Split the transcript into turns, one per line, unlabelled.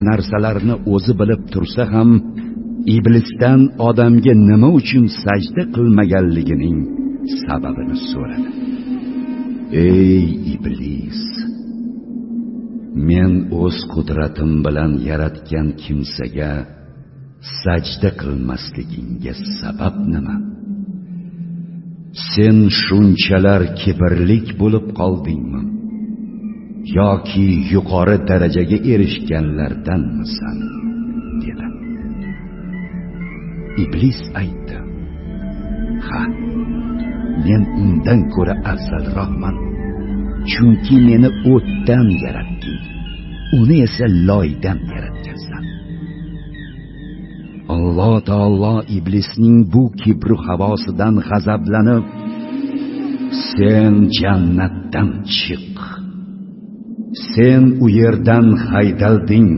narsalarni o'zi bilib tursa ham, iblisdan odamga nima uchun sajda qilmaganligining sababini so'radi. Ey iblis, men o'z qudratim bilan yaratgan kimsaga sajda qilmasligingga sabab nima? Sen shunchalar kibrlik bo'lib qoldingmi? Yoki yuqori darajaga erishganlardanmisan? dedi. Iblis aytdi: Ha, men undan ko'ra afzalroqman. Chunki meni o'tdan yaratding, uni esa loydan yaratgansan. Alloh taolo iblisning bu kibru havosidan g'azablanib, sen jannatdan chiq. Sen u yerdan haydalding.